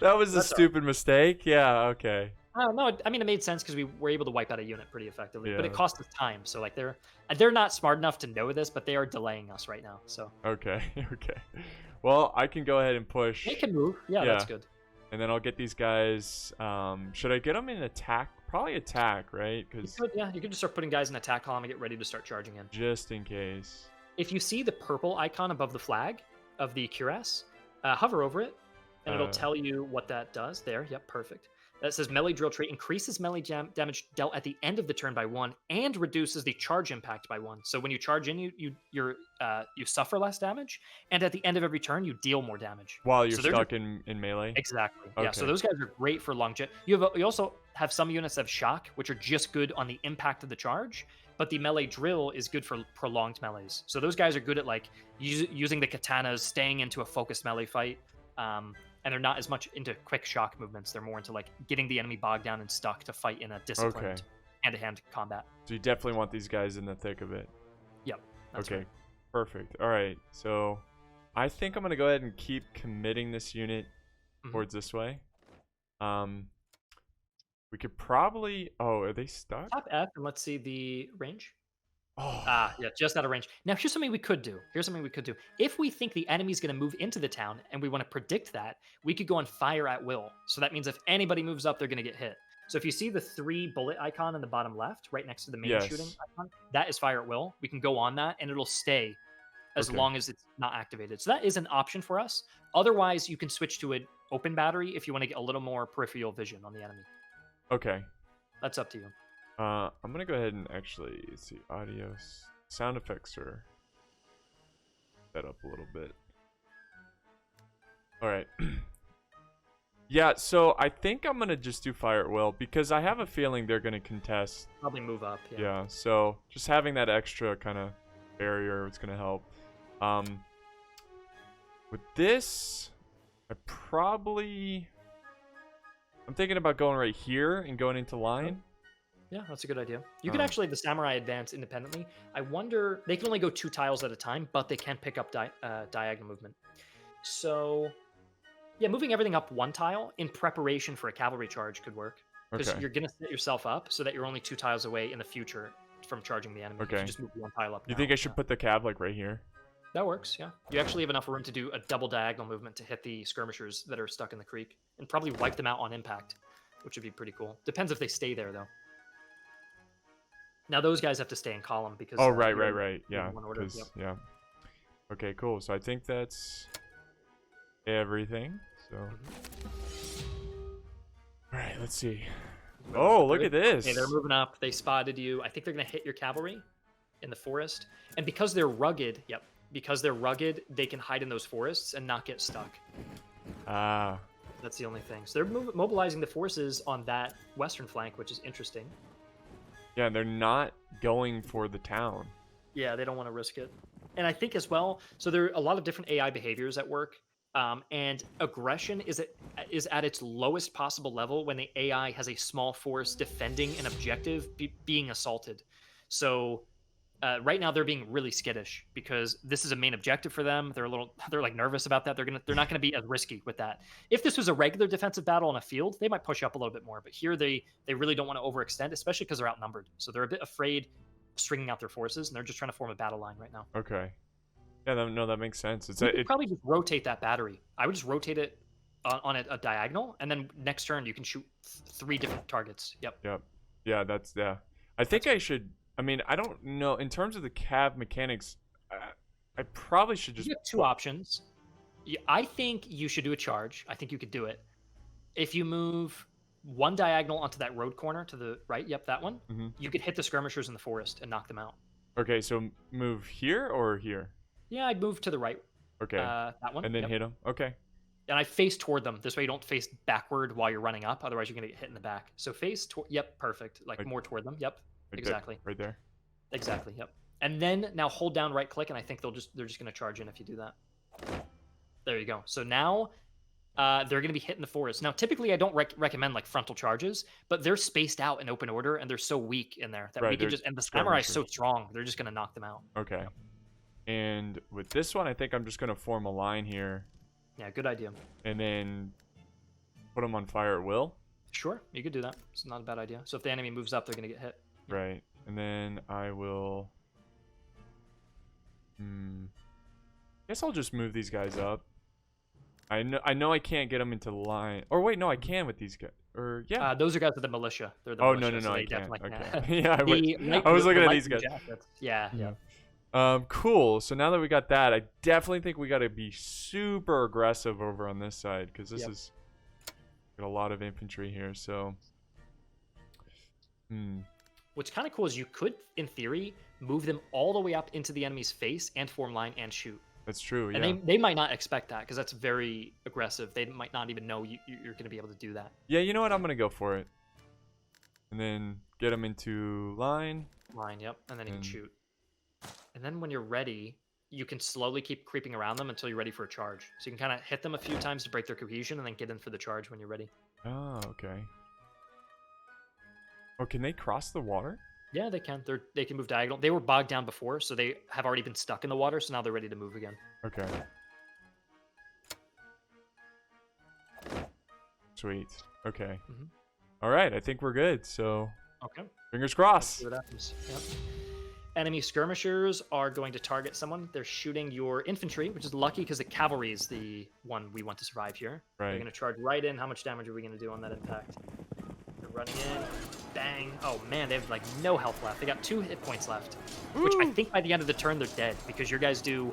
That was a stupid mistake. Yeah. Okay. No, I mean it made sense because we were able to wipe out a unit pretty effectively, but Yeah. it cost us time. So like they're not smart enough to know this, but they are delaying us right now. So Okay. Okay. Well, I can go ahead and push. they can move. Yeah, Yeah. that's good. And then I'll get these guys. Should I get them in attack? Probably attack, right? Because You could just start putting guys in attack column and get ready to start charging in. just in case. If you see the purple icon above the flag of the cuirass, hover over it, and it'll tell you what that does. There, yep, perfect. That says melee drill trait increases melee damage dealt at the end of the turn by 1 and reduces the charge impact by 1. So when you charge in, you suffer less damage, and at the end of every turn, you deal more damage. While you're So stuck in melee. Exactly. Yeah. So Okay. those guys are great for longevity. You also have some units that have shock, which are just good on the impact of the charge. But the melee drill is good for prolonged melees. So those guys are good at like using the katanas, staying into a focused melee fight. And they're not as much into quick shock movements. They're more into like getting the enemy bogged down and stuck to fight in a disciplined hand-to-hand combat. So you definitely want these guys in the thick of it. Yep. That's Okay. right. Perfect. All right. So I think I'm gonna go ahead and keep committing this unit towards this way. We could probably. Oh, are they stuck? Tap F and let's see the range. Oh. Yeah, just out of range. Now, here's something we could do. If we think the enemy's going to move into the town and we want to predict that, we could go on fire at will. So that means if anybody moves up, they're going to get hit. So if you see the 3 bullet icon in the bottom left, right next to the main shooting icon, that is fire at will. We can go on that and it'll stay as long as it's not activated. So that is an option for us. Otherwise, you can switch to an open battery if you want to get a little more peripheral vision on the enemy. Okay. That's up to you. I'm gonna go ahead and actually see audio sound effects are set up a little bit. All right. Yeah, so I think I'm gonna just do fire at will because I have a feeling they're gonna contest. Probably move up. Yeah. So just having that extra kind of barrier is gonna help. With this, I'm thinking about going right here and going into line. Yeah, that's a good idea. You could actually have the samurai advance independently. I wonder, they can only go 2 tiles at a time, but they can pick up diagonal movement. So, yeah, moving everything up 1 tile in preparation for a cavalry charge could work. Because you're going to set yourself up so that you're only 2 tiles away in the future from charging the enemy. Okay. You just move 1 tile up. You think I should put the cav like right here? That works, yeah. You actually have enough room to do a double diagonal movement to hit the skirmishers that are stuck in the creek and probably wipe them out on impact, which would be pretty cool. Depends if they stay there, though. Now those guys have to stay in column because. Oh, right. Yeah. Yep. Yeah. Okay, cool. So I think that's everything. So. All right, let's see. Oh, look at this. Okay, they're moving up. They spotted you. I think they're going to hit your cavalry in the forest. And because they're rugged, because they're rugged, they can hide in those forests and not get stuck. Ah. That's the only thing. So they're mobilizing the forces on that western flank, which is interesting. Yeah, they're not going for the town. Yeah, they don't want to risk it. And I think as well, so there are a lot of different AI behaviors at work. And aggression is at its lowest possible level when the AI has a small force defending an objective being assaulted. So right now they're being really skittish because this is a main objective for them. They're like nervous about that. They're not gonna be as risky with that. If this was a regular defensive battle on a field, they might push up a little bit more. But here they really don't want to overextend, especially because they're outnumbered. So they're a bit afraid of stringing out their forces, and they're just trying to form a battle line right now. Okay. Yeah, no, that makes sense. You could probably just rotate that battery. I would just rotate it on a diagonal, and then next turn you can shoot 3 different targets. Yep. Yep. Yeah. I think I should. I mean, I don't know. In terms of the cav mechanics, I probably should just. You have 2 options. I think you should do a charge. I think you could do it. If you move 1 diagonal onto that road corner to the right, yep, that one, you could hit the skirmishers in the forest and knock them out. Okay, so move here or here? Yeah, I'd move to the right. Okay. That one. And then hit them. Okay. And I face toward them. This way you don't face backward while you're running up. Otherwise, you're going to get hit in the back. So face toward. Yep, perfect. Like more toward them. Yep, exactly. Right there. Exactly. Yep. And then now hold down right click, and I think they're just going to charge in if you do that. There you go. So now they're going to be hitting the forest. Now, typically, I don't recommend like frontal charges, but they're spaced out in open order, and they're so weak in there that we can just. And the samurai is so strong, they're just going to knock them out. Okay. And with this one, I think I'm just going to form a line here. Yeah, good idea. And then put them on fire at will. Sure, you could do that. It's not a bad idea. So if the enemy moves up, they're going to get hit. Right. And then I will... guess I'll just move these guys up. I know I can't get them into the line. Or wait, no, I can with these guys. Or yeah. Those are guys with the militia. They're the militia, no, so I can't. Can. Yeah, I was looking at these guys. Yeah. Cool. So now that we got that, I definitely think we got to be super aggressive over on this side because this is got a lot of infantry here. So, what's kind of cool is you could, in theory, move them all the way up into the enemy's face and form line and shoot. That's true. Yeah. And they might not expect that because that's very aggressive. They might not even know you're going to be able to do that. Yeah. You know what? I'm going to go for it. And then get them into line. Yep. And then you can shoot. And then when you're ready, you can slowly keep creeping around them until you're ready for a charge. So you can kind of hit them a few times to break their cohesion and then get in for the charge when you're ready. Oh, okay. Oh, can they cross the water? Yeah, they can. They can move diagonal. They were bogged down before, so they have already been stuck in the water, so now they're ready to move again. Okay. Sweet. Okay. All right, I think we're good. So, okay. Fingers crossed. See what happens. Yep. Enemy skirmishers are going to target someone. They're shooting your infantry, which is lucky because the cavalry is the one we want to survive here. Right. They're going to charge right in. How much damage are we going to do on that impact? They're running in. Bang. Oh, man, they have, like, no health left. They got 2 hit points left, which I think by the end of the turn, they're dead because your guys do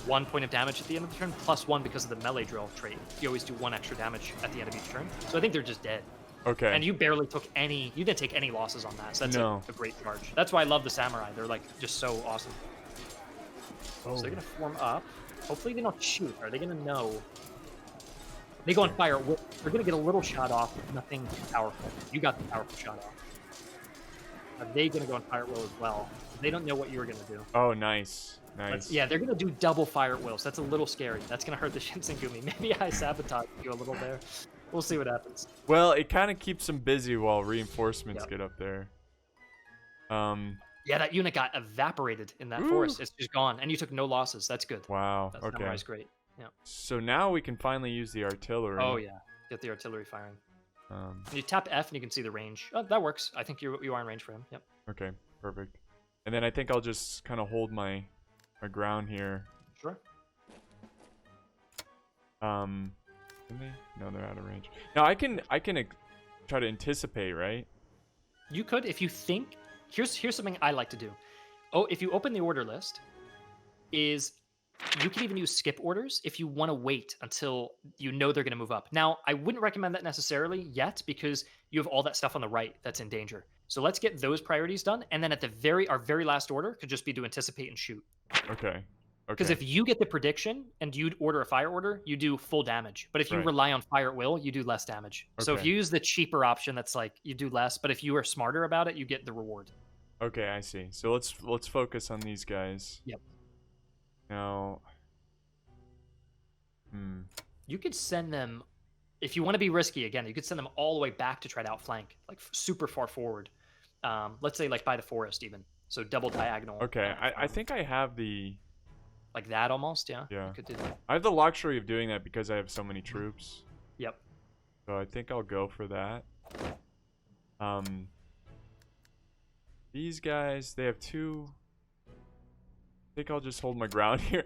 1 point of damage at the end of the turn, plus 1 because of the melee drill trait. You always do 1 extra damage at the end of each turn. So I think they're just dead. Okay. And you barely took any, you didn't take any losses on that. So that's a great charge. That's why I love the samurai. They're like just so awesome. So they're going to form up. Hopefully they don't shoot. Are they going to know? They go on fire. They're going to get a little shot off, but nothing powerful. You got the powerful shot off. Are they going to go on fire at will as well? They don't know what you were going to do. Oh, nice. Yeah, they're going to do double fire at will. So that's a little scary. That's going to hurt the Shinsengumi. Maybe I sabotage you a little there. We'll see what happens. Well, it kind of keeps them busy while reinforcements get up there. Yeah, that unit got evaporated in that forest. It's just gone, and you took no losses. That's good. Wow. That okay. Samurai's great. Yeah. So now we can finally use the artillery. Oh yeah, get the artillery firing. You tap F and you can see the range. Oh, that works. I think you are in range for him. Yep. Okay, perfect. And then I think I'll just kind of hold my ground here. Sure. Can they? No, they're out of range. Now I can try to anticipate, right? You could if you think. Here's something I like to do. Oh, if you open the order list, is you can even use skip orders if you want to wait until you know they're going to move up. Now, I wouldn't recommend that necessarily yet because you have all that stuff on the right that's in danger. So let's get those priorities done, and then at our very last order could just be to anticipate and shoot. Okay. Because Okay. if you get the prediction and you order a fire order, you do full damage. But if you Right. rely on fire at will, you do less damage. So if Okay. you use the cheaper option, that's like you do less. But if you are smarter about it, you get the reward. Okay, I see. So let's focus on these guys. Yep. Now, hmm. You could send them if you want to be risky again. You could send them all the way back to try to outflank, like super far forward. Let's say like by the forest even. So double diagonal. Okay, I think I have the Like that almost. Yeah. yeah. You could do that. I have the luxury of doing that because I have so many troops. Yep. So I think I'll go for that. These guys, they have 2. I think I'll just hold my ground here.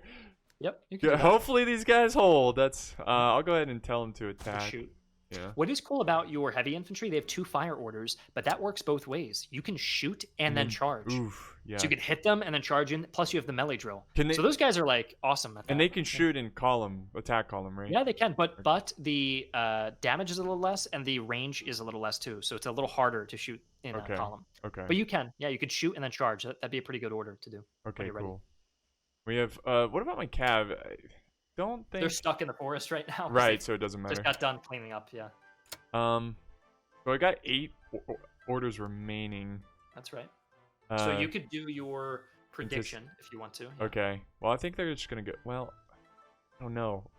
Yep. You could Yeah, do that. hopefully these guys hold. That's I'll go ahead and tell them to attack. Shoot. Yeah. What is cool about your heavy infantry, they have 2 fire orders, but that works both ways. You can shoot and then charge. Oof. Yeah. So you can hit them and then charge in, plus you have the melee drill. Can they, So those guys are like awesome at that. and they can shoot in column, attack column, right? Yeah, they can, but the damage is a little less and the range is a little less too. So it's a little harder to shoot in Okay. a column. Okay. But you can. Yeah, you could shoot and then charge. That'd be a pretty good order to do. Okay, you're ready. cool. We have what about my cav? I don't think They're stuck in the forest right now. 'cause right, they so it doesn't matter. just got done cleaning up, yeah. So I got 8 orders remaining. That's right. So Uh, you could do your prediction if you want to. Yeah. Okay. Well, I think they're just gonna go. Well, I don't know.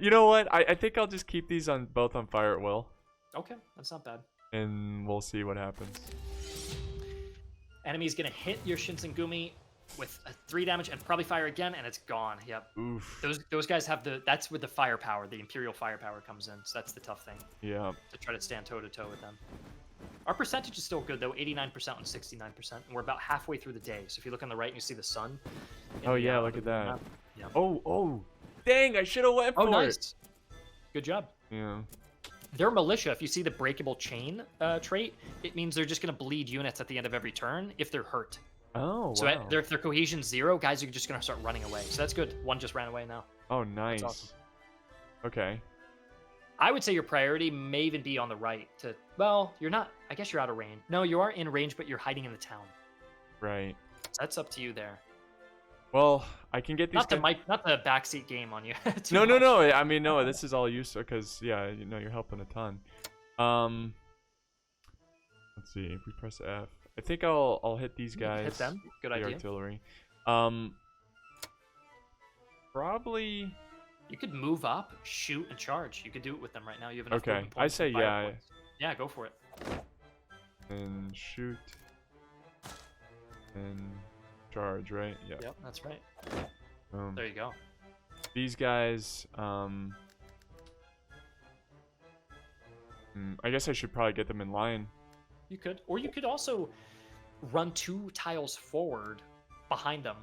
You know what? I think I'll just keep these on both on fire at will, Okay, that's not bad. and we'll see what happens. Enemy's gonna hit your Shinsengumi with a 3 damage and probably fire again, and it's gone. Yep. Oof. Those guys have that's where the firepower, the Imperial firepower comes in. So that's the tough thing Yeah. to try to stand toe to toe with them. Our percentage is still good though, 89% and 69%, and we're about halfway through the day. So if you look on the right and you see the sun. in Oh the, yeah, uh, look the at that. map. Yeah. Oh, dang! I should have went Oh, for nice. Good job. it. Yeah. Their militia, if you see the breakable chain trait, it means they're just going to bleed units at the end of every turn if they're hurt. Oh So wow. if their cohesion 0, guys are just going to start running away. So that's good. One just ran away now. Oh nice. awesome. Okay. I would say your priority may even be on the right. Well, you're not. I guess you're out of range. No, you are in range, but you're hiding in the town. Right. So that's up to you there. Well, I can get these. Not the backseat game on you. too No. much. I mean, no. This is all useful because yeah, you know, you're helping a ton. Let's see. If we press F, I think I'll hit these You can guys. hit them. Good the idea. artillery. Probably. You could move up, shoot, and charge. You could do it with them right now. You have enough. Okay, movement I points say and fire yeah. points. Yeah, go for it. And shoot. And charge, right? Yeah. Yep, that's right. Um, There you go. these guys, I guess I should probably get them in line. You could, or you could also run 2 tiles forward behind them,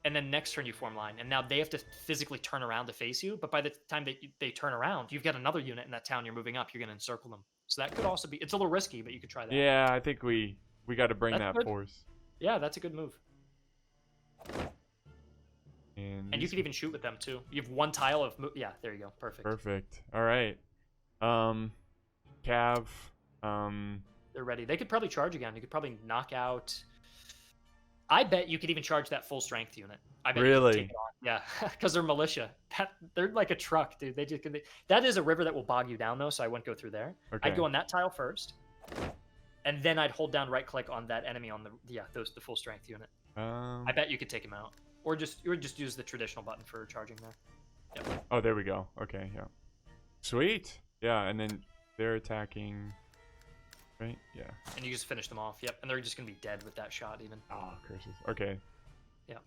and then next turn you form line. And now they have to physically turn around to face you. But by the time they turn around, you've got another unit in that town you're moving up. You're going to encircle them. So that could also be. It's a little risky, but you could try that. Yeah, I think we got to bring That's that good. force. Yeah, that's a good move. And And you could even shoot with them too. You have 1 tile of. Yeah, there you go. Perfect. perfect. All right. Cav. They're ready. They could probably charge again. You could probably knock out. I bet you could even charge that full strength unit. I bet you Really? could take it on. Yeah, because they're militia. They're like a truck, dude. That is a river that will bog you down though, so I wouldn't go through there. Okay. I'd go on that tile first, and then I'd hold down right click on that enemy on the the full strength unit. I bet you could take him out, or just use the traditional button for charging there. Yep. Oh, there we go. Okay, yeah. Sweet. Yeah, and then they're attacking. Right? Yeah. And you just finish them off. Yep. And they're just gonna be dead with that shot even. Oh, curses. Okay. Yep.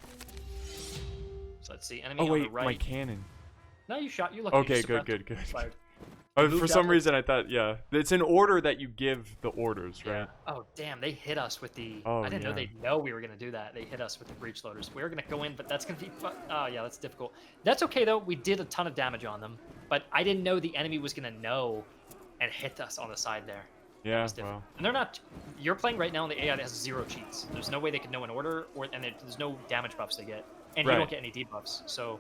So let's see. Enemy Oh on wait, the right. my cannon. No, you shot. You lucky. Okay, You good, suppressed good. Fired. For Moved some out. reason, I thought, yeah, it's in order that you give the orders, right? Yeah. Oh damn! They hit us with the. Oh, I didn't know yeah. they know we were gonna do that. They hit us with the breach loaders. We were gonna go in, but that's gonna be fun. Oh yeah, that's difficult. That's okay though. We did a ton of damage on them, but I didn't know the enemy was gonna know and hit us on the side there. Yeah. It's different. Well. And they're not. You're playing right now on the AI that has 0 cheats. There's no way they could know an order, and there's no damage buffs they get, and you Right. don't get any debuffs. So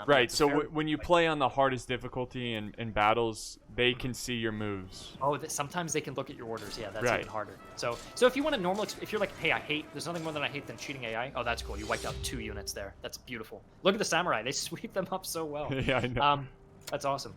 Right. it's a So fairly when you like, play on the hardest difficulty in battles, they can see your moves. oh, sometimes they can look at your orders. Yeah, that's Right. even harder. So if you want a normal, if you're like, hey, there's nothing more than I hate than cheating AI. Oh, that's cool. You wiped out 2 units there. That's beautiful. Look at the samurai. They sweep them up so well. Yeah, I know. That's awesome.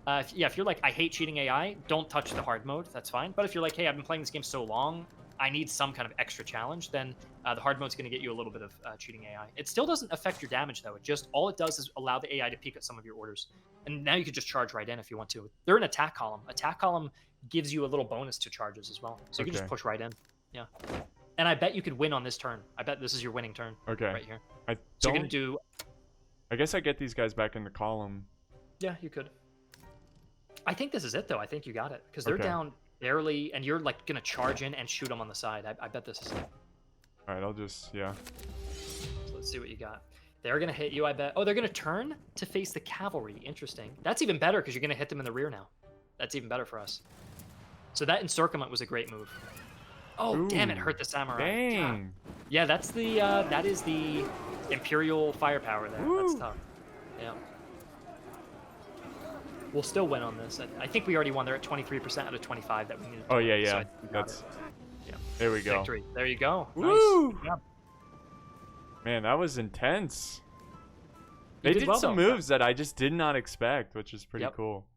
If you're like, I hate cheating AI, don't touch the hard mode. That's fine. But if you're like, hey, I've been playing this game so long, I need some kind of extra challenge, then the hard mode's going to get you a little bit of cheating AI. It still doesn't affect your damage, though. All it does is allow the AI to peek at some of your orders. And now you can just charge right in if you want to. They're an attack column. Attack column gives you a little bonus to charges as well. So you can just push right in. Yeah. And I bet you could win on this turn. I bet this is your winning turn. Okay. Right here. So you're going to do... I guess I get these guys back in the column. Yeah, you could. I think this is it, though. I think you got it. Because they're down barely, and you're like going to charge in and shoot them on the side. I bet this is it. All right, I'll just, yeah. So let's see what you got. They're going to hit you, I bet. Oh, they're going to turn to face the cavalry. Interesting. That's even better because you're going to hit them in the rear now. That's even better for us. So that encirclement was a great move. Oh, Ooh, damn, it hurt the samurai. Dang. Yeah, that's the, that is the Imperial firepower there. Woo. That's tough. Yeah. We'll still win on this. I think we already won. They're at 23% out of 25 that we needed. Oh, yeah, yeah. So that's... Yeah. There we go. Victory. There you go. Woo. Nice. Yeah. Man, that was intense. You They did well, some though. moves that I just did not expect, which is pretty cool.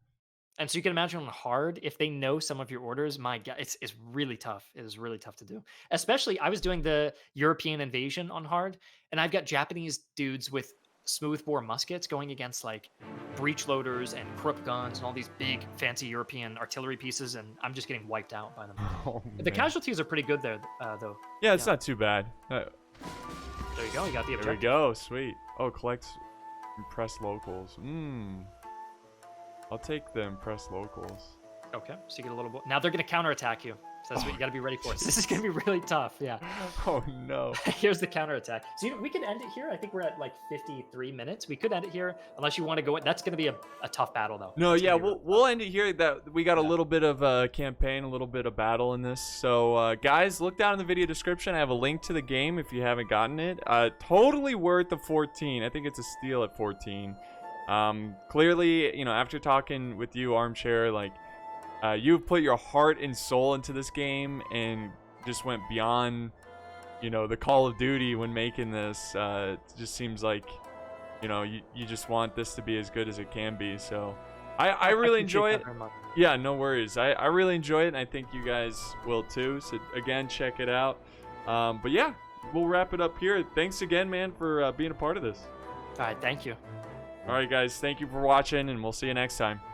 And so you can imagine on hard, if they know some of your orders, my God, it's really tough. It is really tough to do. Especially, I was doing the European invasion on hard, and I've got Japanese dudes with smoothbore muskets going against like breech loaders and Krupp guns and all these big fancy European artillery pieces, and I'm just getting wiped out by them. Oh, The casualties are pretty good there, though. Yeah, it's not too bad. There you go. You got the objective. There we go. Sweet. Oh, collect impress locals. I'll take the impress locals. Okay, so you get a little... Now they're going to counterattack you. So that's what you got to be ready for. This is going to be really tough, yeah. Oh, no. Here's the counterattack. So we could end it here. I think we're at like 53 minutes. We could end it here unless you want to go in. That's going to be a tough battle, though. No, yeah, we'll end it here. That we got a little bit of a campaign, a little bit of battle in this. So, guys, look down in the video description. I have a link to the game if you haven't gotten it. Totally worth the 14. I think it's a steal at 14. Clearly, you know, after talking with you, Armchair, like, you've put your heart and soul into this game and just went beyond, you know, the Call of Duty when making this. It just seems like, you know, you just want this to be as good as it can be. So I really enjoy it. Yeah, no worries. I really enjoy it, and I think you guys will too. So again, check it out. But yeah, we'll wrap it up here. Thanks again, man, for being a part of this. All right, thank you. All right, guys, thank you for watching, and we'll see you next time.